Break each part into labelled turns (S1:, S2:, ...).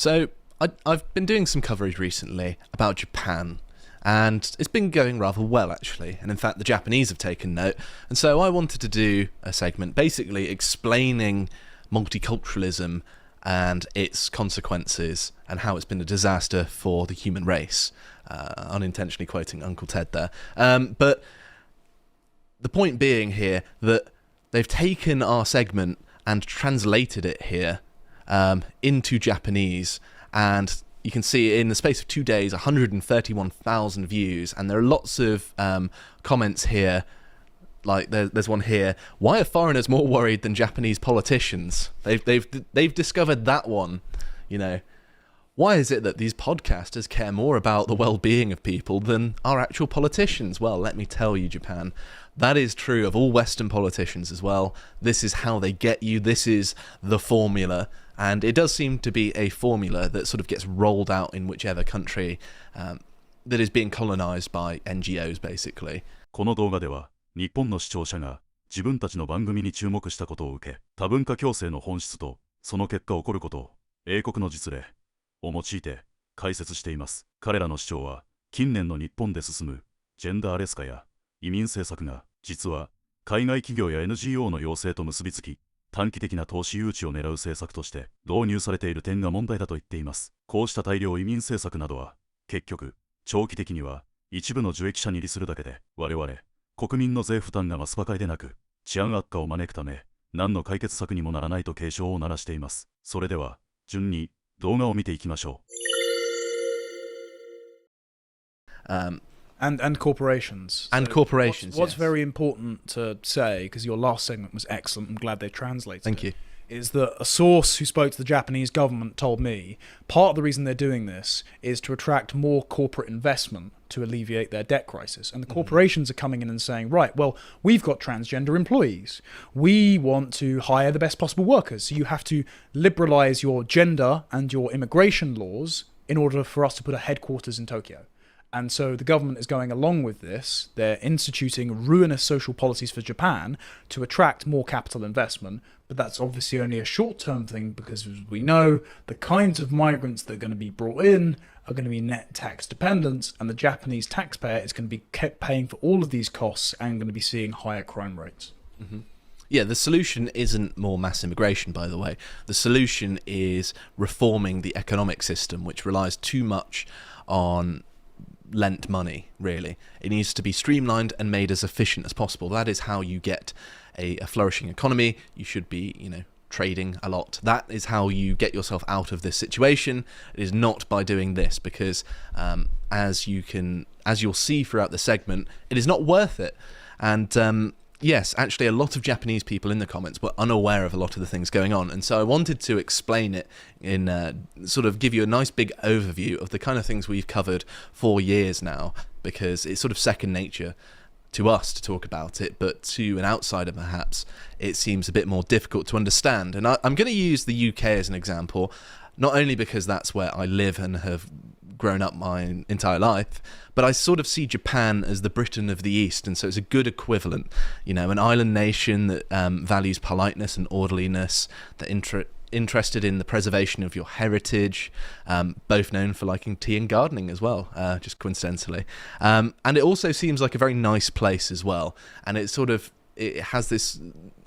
S1: So I've been doing some coverage recently about Japan, and it's been going rather well, actually. And in fact, the Japanese have taken note. And so I wanted to do a segment basically explaining multiculturalism and its consequences and how it's been a disaster for the human race. Unintentionally quoting Uncle Ted there. But the point being here that they've taken our segment and translated it here into Japanese, and you can see in the space of 2 days 131,000 views, and there are lots of comments here. Like there's one here: why are foreigners more worried than Japanese politicians? They've discovered that one, you know. Why is it that these podcasters care more about the well-being of people than our actual politicians? Well, let me tell you, Japan, that is true of all Western politicians as well. This is how they get you. This is the formula. And it does seem to be a formula that sort of gets rolled out in whichever country that is being colonized by NGOs, basically.
S2: この動画では、日本の視聴者が自分たちの番組に注目したことを受け、多文化共生の本質とその結果起こることを英国の実例を用いて解説しています。彼らの主張は、近年の日本で進むジェンダーレス化や移民政策が実は海外企業や NGO の要請と結びつき、短期的な投資誘致を狙う政策として導入されている点が問題だと言っています。こうした大量移民政策などは結局長期的には一部の受益者に利するだけで我々国民の税負担が増すばかりでなく治安悪化を招くため何の解決策にもならないと警鐘を鳴らしています。それでは順に動画を見ていきましょ
S3: う。And corporations.
S1: And
S3: so
S1: corporations,
S3: What's
S1: yes.
S3: very important to say, because your last segment was excellent, I'm glad they translated
S1: Thank
S3: it,
S1: you.
S3: is that a source who spoke to the Japanese government told me part of the reason they're doing this is to attract more corporate investment to alleviate their debt crisis. And the corporations are coming in and saying, right, well, we've got transgender employees. We want to hire the best possible workers. So you have to liberalize your gender and your immigration laws in order for us to put a headquarters in Tokyo. And so the government is going along with this. They're instituting ruinous social policies for Japan to attract more capital investment. But that's obviously only a short-term thing because, as we know, the kinds of migrants that are going to be brought in are going to be net tax dependents, and the Japanese taxpayer is going to be kept paying for all of these costs and going to be seeing higher crime rates.
S1: Mm-hmm. Yeah, the solution isn't more mass immigration, by the way. The solution is reforming the economic system, which relies too much on lent money, really. It needs to be streamlined and made as efficient as possible. That is how you get a flourishing economy. You should be, trading a lot. That is how you get yourself out of this situation. It is not by doing this, because as you'll see throughout the segment, it is not worth it. And yes, actually a lot of Japanese people in the comments were unaware of a lot of the things going on, and so I wanted to explain it in sort of give you a nice big overview of the kind of things we've covered for years now, because it's sort of second nature to us to talk about it, but to an outsider perhaps it seems a bit more difficult to understand. And I'm going to use the UK as an example, not only because that's where I live and have grown up my entire life, but I sort of see Japan as the Britain of the East, and so it's a good equivalent, an island nation that values politeness and orderliness, that interested in the preservation of your heritage, both known for liking tea and gardening as well, just coincidentally. And it also seems like a very nice place as well, and it has this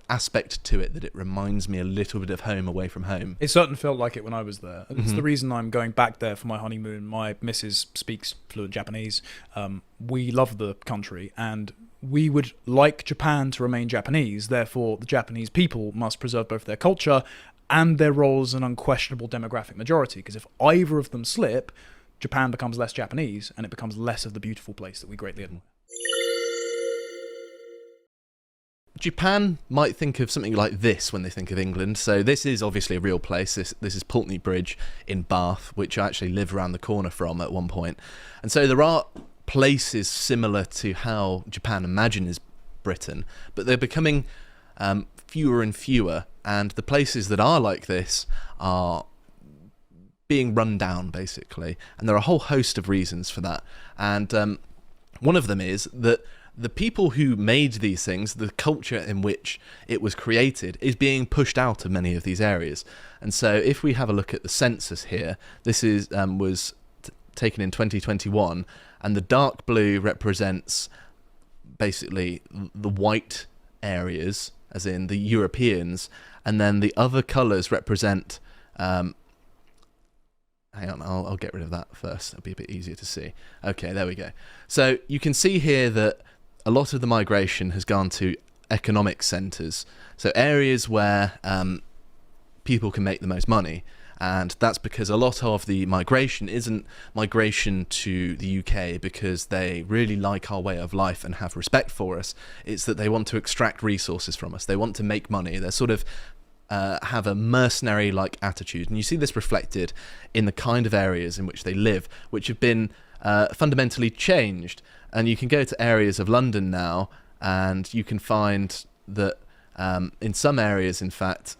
S1: aspect to it that it reminds me a little bit of home away from home.
S3: It certainly felt like it when I was there. It's the reason I'm going back there for my honeymoon. My missus speaks fluent Japanese. We love the country, and we would like Japan to remain Japanese. Therefore, the Japanese people must preserve both their culture and their role as an unquestionable demographic majority, because if either of them slip, Japan becomes less Japanese, and it becomes less of the beautiful place that we greatly admire.
S1: Japan might think of something like this when they think of England. So this is obviously a real place. This is Pulteney Bridge in Bath, which I actually live around the corner from at one point. And so there are places similar to how Japan imagines Britain, but they're becoming fewer and fewer. And the places that are like this are being run down, basically. And there are a whole host of reasons for that. And one of them is that the people who made these things, the culture in which it was created, is being pushed out of many of these areas. And so if we have a look at the census here, this is was taken in 2021, and the dark blue represents basically the white areas, as in the Europeans, and then the other colours represent... hang on, I'll get rid of that first. It'll be a bit easier to see. Okay, there we go. So you can see here that a lot of the migration has gone to economic centres, so areas where people can make the most money. And that's because a lot of the migration isn't migration to the UK because they really like our way of life and have respect for us. It's that they want to extract resources from us. They want to make money. They're sort of have a mercenary-like attitude. And you see this reflected in the kind of areas in which they live, which have been fundamentally changed. And you can go to areas of London now, and you can find that in some areas, in fact,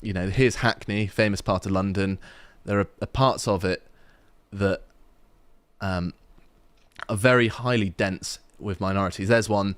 S1: you know, here's Hackney, famous part of London. There are parts of it that are very highly dense with minorities. There's one,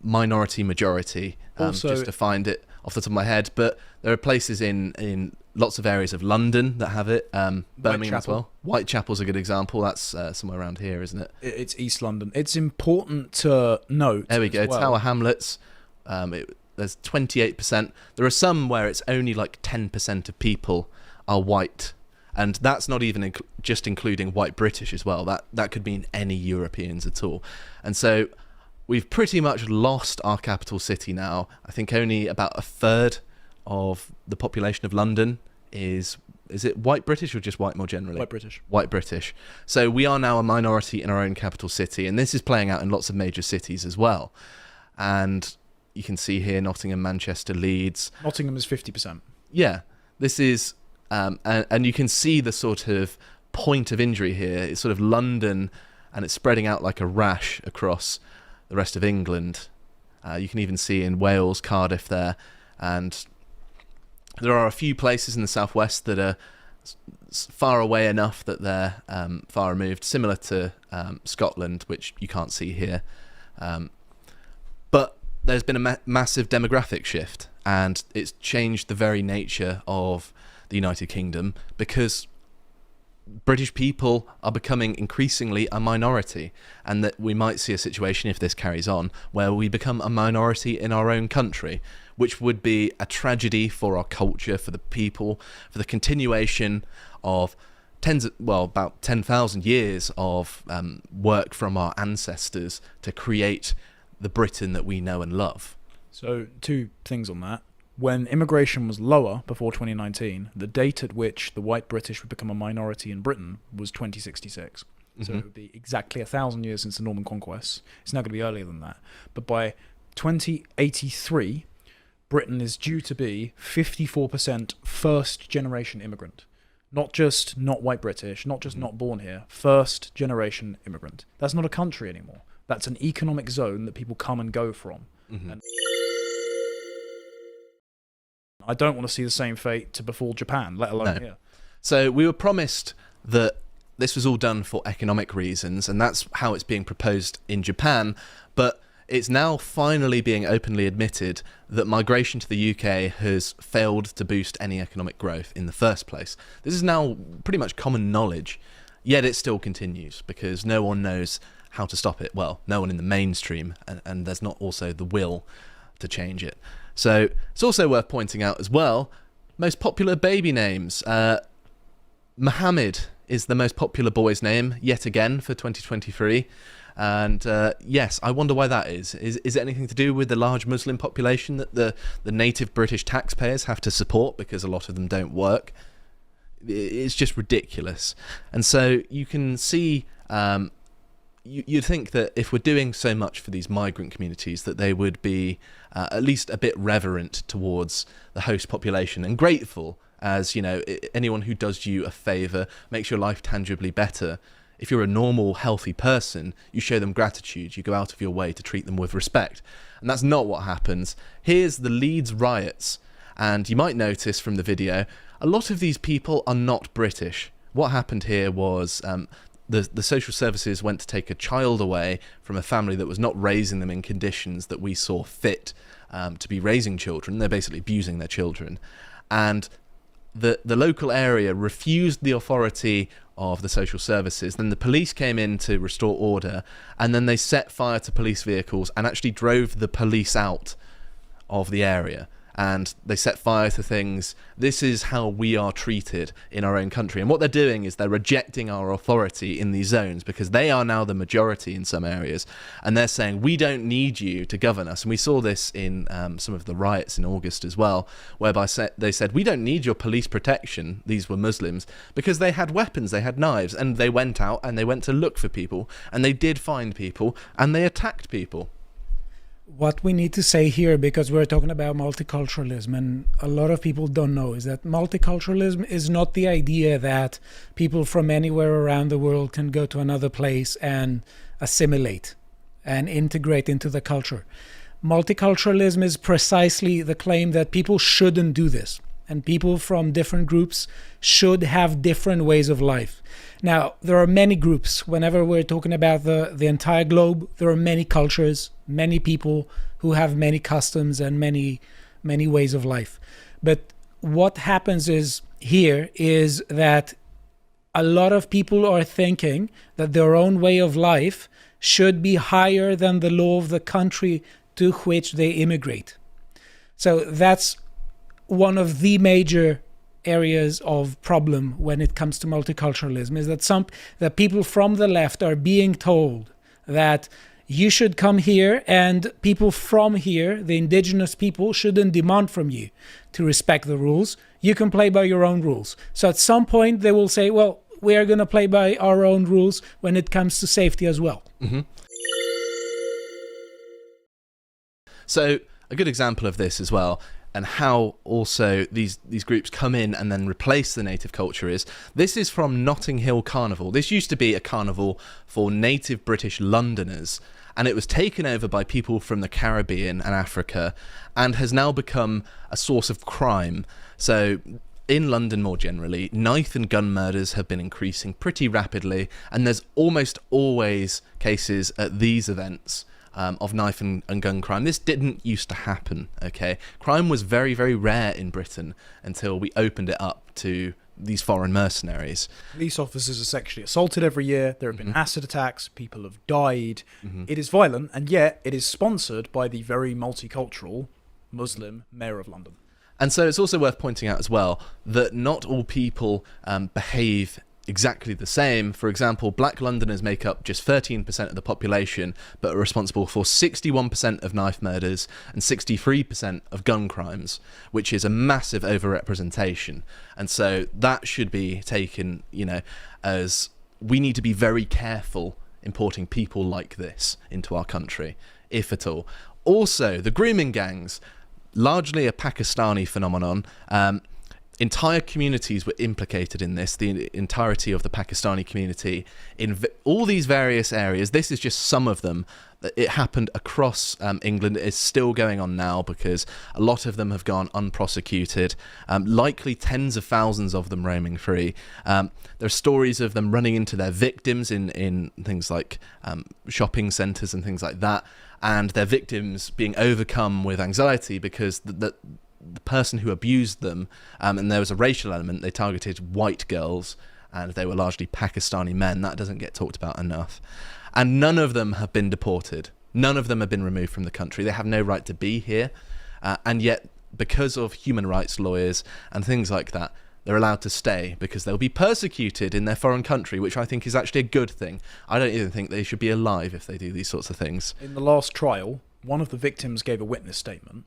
S1: minority majority,
S3: Also,
S1: just to find it off the top of my head. But there are places in lots of areas of London that have it. Birmingham as well. Whitechapel's a good example. That's somewhere around here, isn't it?
S3: It's East London. It's important to note.
S1: There we go.
S3: Well,
S1: Tower Hamlets. There's 28%. There are some where it's only like 10% of people are white. And that's not even just including white British as well. That could mean any Europeans at all. And so we've pretty much lost our capital city now. I think only about a third of the population of London is it white British or just white more generally?
S3: White British.
S1: White British. So we are now a minority in our own capital city. And this is playing out in lots of major cities as well. And you can see here Nottingham, Manchester, Leeds.
S3: Nottingham is 50%.
S1: Yeah, this is, and you can see the sort of point of injury here. It's sort of London, and it's spreading out like a rash across the rest of England. You can even see in Wales, Cardiff there, and there are a few places in the southwest that are far away enough that they're far removed, similar to Scotland, which you can't see here. But there's been a massive demographic shift, and it's changed the very nature of the United Kingdom because British people are becoming increasingly a minority, and that we might see a situation, if this carries on, where we become a minority in our own country, which would be a tragedy for our culture, for the people, for the continuation of about 10,000 years of work from our ancestors to create the Britain that we know and love.
S3: So, two things on that. When immigration was lower before 2019, the date at which the white British would become a minority in Britain was 2066. So it would be exactly 1,000 years since the Norman conquest. It's now going to be earlier than that. But by 2083, Britain is due to be 54% first-generation immigrant. Not just not white British, not just not born here, first-generation immigrant. That's not a country anymore. That's an economic zone that people come and go from. And I don't want to see the same fate to befall Japan, let alone here.
S1: So we were promised that this was all done for economic reasons, and that's how it's being proposed in Japan, but it's now finally being openly admitted that migration to the UK has failed to boost any economic growth in the first place. This is now pretty much common knowledge, yet it still continues because no one knows how to stop it. Well, no one in the mainstream, and there's not also the will to change it. So it's also worth pointing out as well, most popular baby names. Mohammed is the most popular boy's name yet again for 2023. And yes, I wonder why that is. Is it anything to do with the large Muslim population that the native British taxpayers have to support because a lot of them don't work? It's just ridiculous. And so you can see, you'd think that if we're doing so much for these migrant communities, that they would be at least a bit reverent towards the host population and grateful, as, you know, anyone who does you a favour, makes your life tangibly better. If you're a normal, healthy person, you show them gratitude. You go out of your way to treat them with respect. And that's not what happens. Here's the Leeds riots. And you might notice from the video, a lot of these people are not British. What happened here was the social services went to take a child away from a family that was not raising them in conditions that we saw fit to be raising children. They're basically abusing their children. And the local area refused the authority of the social services. Then the police came in to restore order, and then they set fire to police vehicles and actually drove the police out of the area. And they set fire to things. This is how we are treated in our own country. And what they're doing is they're rejecting our authority in these zones, because they are now the majority in some areas. And they're saying, we don't need you to govern us. And we saw this in some of the riots in August as well, whereby they said, we don't need your police protection. These were Muslims, because they had weapons, they had knives, and they went out and they went to look for people. And they did find people, and they attacked people.
S4: What we need to say here, because we're talking about multiculturalism, and a lot of people don't know, is that multiculturalism is not the idea that people from anywhere around the world can go to another place and assimilate and integrate into the culture. Multiculturalism is precisely the claim that people shouldn't do this, and people from different groups should have different ways of life. Now, there are many groups. Whenever we're talking about the entire globe, there are many cultures, many people who have many customs and many ways of life. But what happens is that a lot of people are thinking that their own way of life should be higher than the law of the country to which they immigrate. So that's one of the major areas of problem when it comes to multiculturalism, is that people from the left are being told that you should come here, and people from here, the indigenous people, shouldn't demand from you to respect the rules. You can play by your own rules. So at some point they will say, well, we are going to play by our own rules when it comes to safety as well.
S1: Mm-hmm. So a good example of this as well, and how also these groups come in and then replace the native culture, is this is from Notting Hill Carnival. This used to be a carnival for native British Londoners, and it was taken over by people from the Caribbean and Africa, and has now become a source of crime. So in London more generally, knife and gun murders have been increasing pretty rapidly, and there's almost always cases at these events of knife and gun crime. This didn't used to happen, okay? Crime was very, very rare in Britain until we opened it up to these foreign mercenaries.
S3: Police officers are sexually assaulted every year. There have been acid attacks. People have died. It is violent, and yet it is sponsored by the very multicultural Muslim mayor of London.
S1: And so it's also worth pointing out as well that not all people behave exactly the same. For example, black Londoners make up just 13% of the population, but are responsible for 61% of knife murders and 63% of gun crimes, which is a massive overrepresentation. And so that should be taken, as we need to be very careful importing people like this into our country, if at all. Also, the grooming gangs, largely a Pakistani phenomenon. Entire communities were implicated in this, the entirety of the Pakistani community in all these various areas. This is just some of them. It happened across England. It's still going on now because a lot of them have gone unprosecuted, likely tens of thousands of them roaming free. There are stories of them running into their victims in things like shopping centres and things like that, and their victims being overcome with anxiety because the person who abused them, and there was a racial element, they targeted white girls, and they were largely Pakistani men. That doesn't get talked about enough. And none of them have been deported. None of them have been removed from the country. They have no right to be here. And yet, because of human rights lawyers and things like that, they're allowed to stay because they'll be persecuted in their foreign country, which I think is actually a good thing. I don't even think they should be alive if they do these sorts of things.
S3: In the last trial, one of the victims gave a witness statement.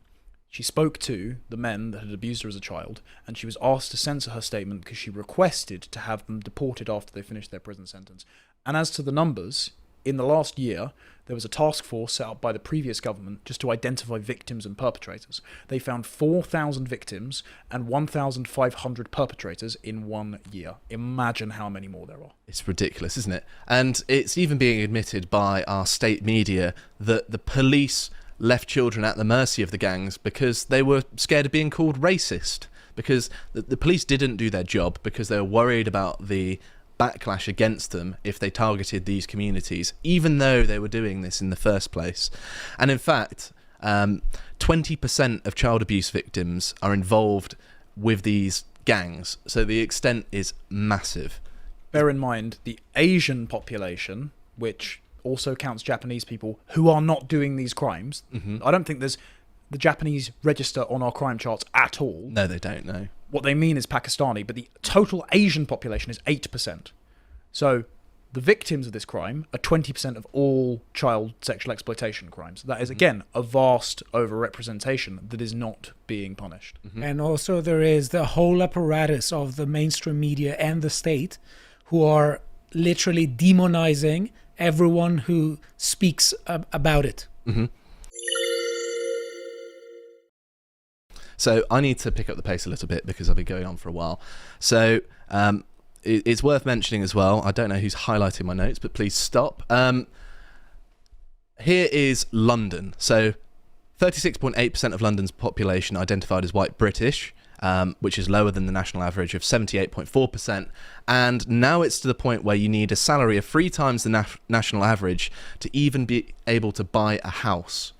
S3: She spoke to the men that had abused her as a child, and she was asked to censor her statement because she requested to have them deported after they finished their prison sentence. And as to the numbers, in the last year, there was a task force set up by the previous government just to identify victims and perpetrators. They found 4,000 victims and 1,500 perpetrators in 1 year. Imagine how many more there are.
S1: It's ridiculous, isn't it? And it's even being admitted by our state media that the police left children at the mercy of the gangs because they were scared of being called racist, because the police didn't do their job because they were worried about the backlash against them if they targeted these communities, even though they were doing this in the first place. And in fact, 20% of child abuse victims are involved with these gangs, so the extent is massive.
S3: Bear in mind, the Asian population, which also counts Japanese people who are not doing these crimes. I don't think there's the Japanese register on our crime charts at all.
S1: No, they don't, no.
S3: What they mean is Pakistani, but the total Asian population is 8%. So the victims of this crime are 20% of all child sexual exploitation crimes. That is, again, a vast overrepresentation that is not being punished.
S4: And also there is the whole apparatus of the mainstream media and the state who are literally demonizing everyone who speaks about it.
S1: So I need to pick up the pace a little bit because I've been going on for a while. So it's worth mentioning as well, I don't know who's highlighting my notes, but please stop. Here is London. So 36.8% of London's population identified as white British, which is lower than the national average of 78.4%. And now it's to the point where you need a salary of 3 times the national average to even be able to buy a house,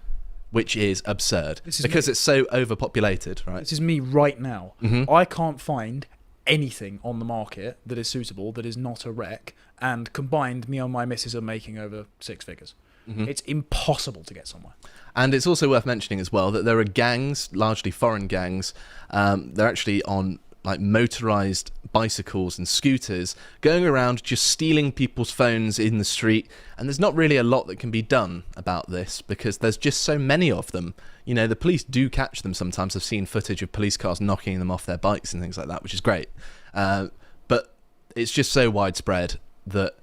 S1: which is absurd because it's so overpopulated, right?
S3: This is me right now. I can't find anything on the market that is suitable, that is not a wreck, and combined, me and my missus are making over 6 figures. It's impossible to get somewhere.
S1: And it's also worth mentioning as well that there are gangs, largely foreign gangs, they're actually on like motorized bicycles and scooters going around just stealing people's phones in the street, and there's not really a lot that can be done about this because there's just so many of them. You know, the police do catch them sometimes. I've seen footage of police cars knocking them off their bikes and things like that, which is great, but it's just so widespread that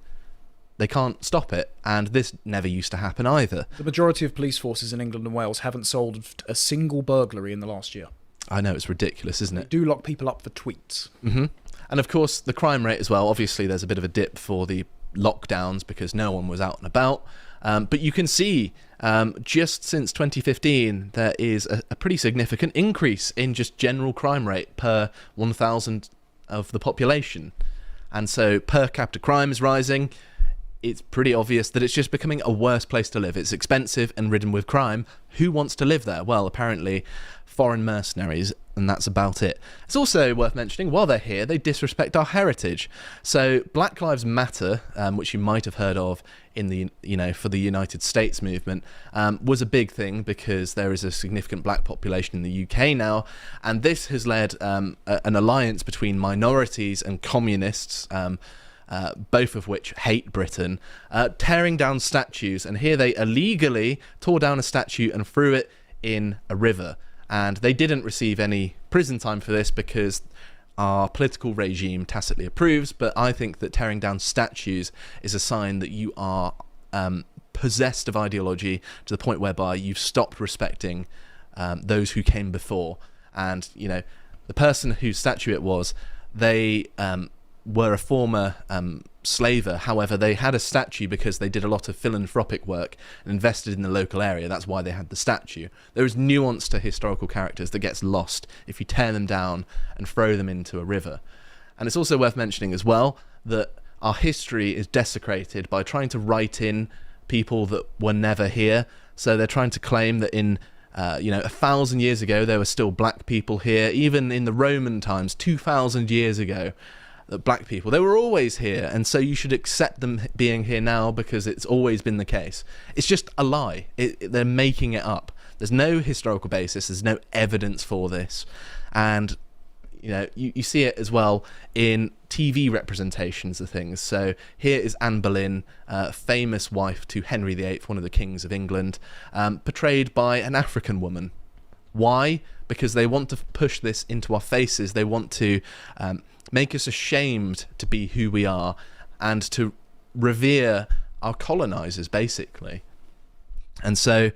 S1: they can't stop it, and this never used to happen either.
S3: The majority of police forces in England and Wales haven't solved a single burglary in the last year.
S1: I know, it's ridiculous, isn't it?
S3: They do lock people up for tweets.
S1: And of course, the crime rate as well. Obviously, there's a bit of a dip for the lockdowns because no one was out and about. But you can see just since 2015, there is a pretty significant increase in just general crime rate per 1,000 of the population. And so per capita crime is rising. It's pretty obvious that it's just becoming a worse place to live. It's expensive and ridden with crime. Who wants to live there? Well, apparently foreign mercenaries, and that's about it. It's also worth mentioning, while they're here, they disrespect our heritage. So Black Lives Matter, which you might have heard of in the, for the United States movement, was a big thing because there is a significant black population in the UK now, and this has led an alliance between minorities and communists, both of which hate Britain, tearing down statues. And here they illegally tore down a statue and threw it in a river. And they didn't receive any prison time for this because our political regime tacitly approves. But I think that tearing down statues is a sign that you are possessed of ideology to the point whereby you've stopped respecting those who came before. And, the person whose statue it was, they were a former slaver. However, they had a statue because they did a lot of philanthropic work and invested in the local area. That's why they had the statue. There is nuance to historical characters that gets lost if you tear them down and throw them into a river. And it's also worth mentioning as well that our history is desecrated by trying to write in people that were never here. So they're trying to claim that in 1,000 years ago there were still black people here. Even in the Roman times, 2,000 years ago, that black people, they were always here, and so you should accept them being here now because it's always been the case. It's just a lie. They're making it up. There's no historical basis. There's no evidence for this. And you see it as well in TV representations of things. So here is Anne Boleyn, famous wife to Henry VIII, one of the kings of England, portrayed by an African woman. Why? Because they want to push this into our faces. They want to make us ashamed to be who we are and to revere our colonizers, basically. And so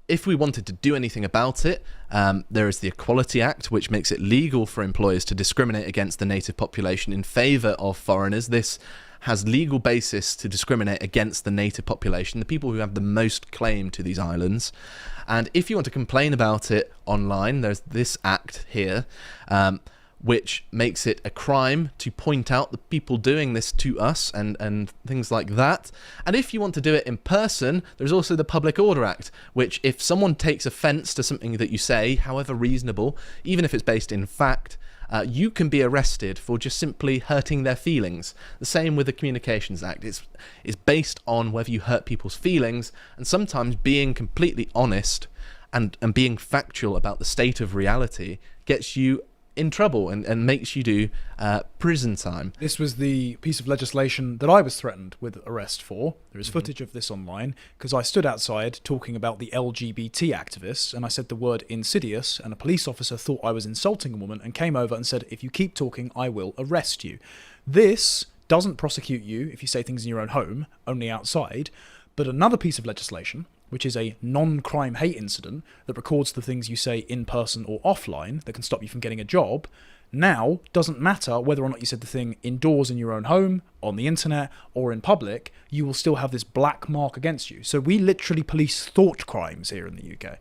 S1: if we wanted to do anything about it, there is the Equality Act, which makes it legal for employers to discriminate against the native population in favour of foreigners. This has legal basis to discriminate against the native population, the people who have the most claim to these islands. And if you want to complain about it online, there's this act here, which makes it a crime to point out the people doing this to us and things like that. And if you want to do it in person, there's also the Public Order Act, which if someone takes offence to something that you say, however reasonable, even if it's based in fact, you can be arrested for just simply hurting their feelings. The same with the Communications Act. It's based on whether you hurt people's feelings, and sometimes being completely honest and being factual about the state of reality gets you in trouble and makes you do prison time.
S3: This was the piece of legislation that I was threatened with arrest for. There is footage of this online because I stood outside talking about the LGBT activists and I said the word insidious, and a police officer thought I was insulting a woman and came over and said, if you keep talking, I will arrest you. This doesn't prosecute you if you say things in your own home, only outside. But another piece of legislation, which is a non-crime hate incident that records the things you say in person or offline that can stop you from getting a job, now doesn't matter whether or not you said the thing indoors in your own home, on the internet, or in public, you will still have this black mark against you. So we literally police thought crimes here in the UK.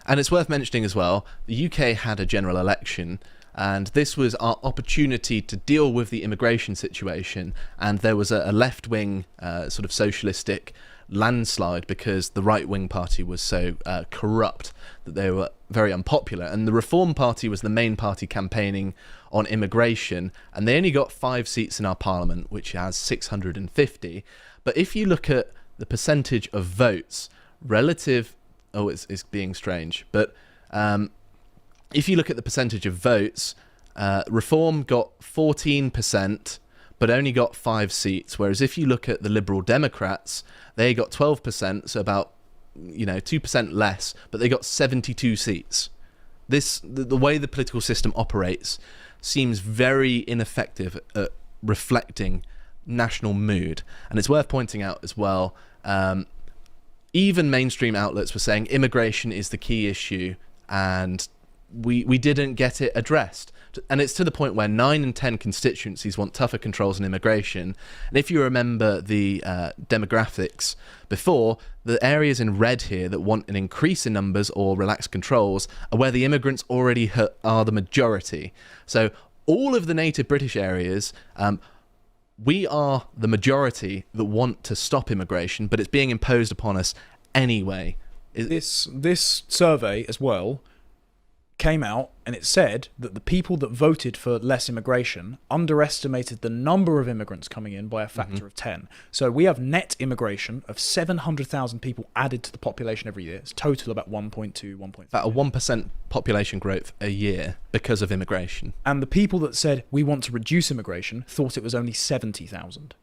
S1: And it's worth mentioning as well, the UK had a general election, and this was our opportunity to deal with the immigration situation, and there was a left-wing sort of socialistic landslide because the right-wing party was so corrupt that they were very unpopular, and the Reform Party was the main party campaigning on immigration, and they only got 5 seats in our parliament, which has 650. But if you look at the percentage of votes relative... Oh, it's being strange, but... if you look at the percentage of votes, Reform got 14%, but only got 5 seats. Whereas if you look at the Liberal Democrats, they got 12%, so about 2% less, but they got 72 seats. The way the political system operates seems very ineffective at reflecting national mood. And it's worth pointing out as well, even mainstream outlets were saying immigration is the key issue, and we didn't get it addressed. And it's to the point where 9 in 10 constituencies want tougher controls on immigration. And if you remember the demographics before, the areas in red here that want an increase in numbers or relaxed controls are where the immigrants already are the majority. So all of the native British areas, we are the majority that want to stop immigration, but it's being imposed upon us anyway.
S3: This survey as well came out and it said that the people that voted for less immigration underestimated the number of immigrants coming in by a factor of 10. So we have net immigration of 700,000 people added to the population every year. It's total about 1.2, 1.3.
S1: About a 1% population growth a year because of immigration.
S3: And the people that said we want to reduce immigration thought it was only 70,000.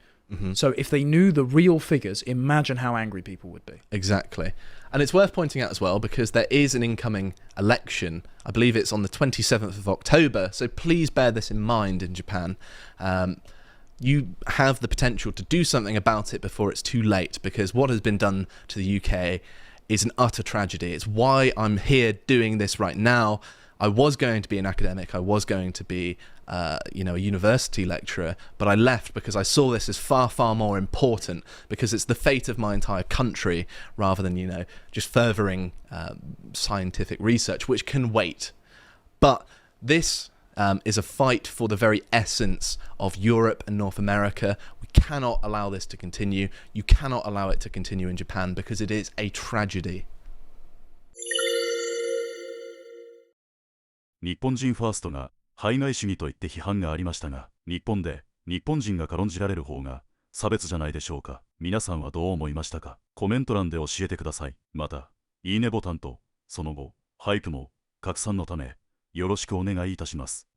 S3: So if they knew the real figures, imagine how angry people would be.
S1: Exactly. And it's worth pointing out as well, because there is an incoming election. I believe it's on the 27th of October, so please bear this in mind in Japan. You have the potential to do something about it before it's too late, because what has been done to the UK is an utter tragedy. It's why I'm here doing this right now. I was going to be an academic, I was going to be a university lecturer, but I left because I saw this as far, far more important, because it's the fate of my entire country rather than, just furthering scientific research, which can wait. But this is a fight for the very essence of Europe and North America. We cannot allow this to continue. You cannot allow it to continue in Japan because it is a tragedy.
S2: 日本人ファーストが排外主義と言って批判がありましたが、日本で日本人が軽んじられる方が差別じゃないでしょうか。皆さんはどう思いましたか。コメント欄で教えてください。また、いいねボタンと、その後、ハイプも拡散のためよろしくお願いいたします。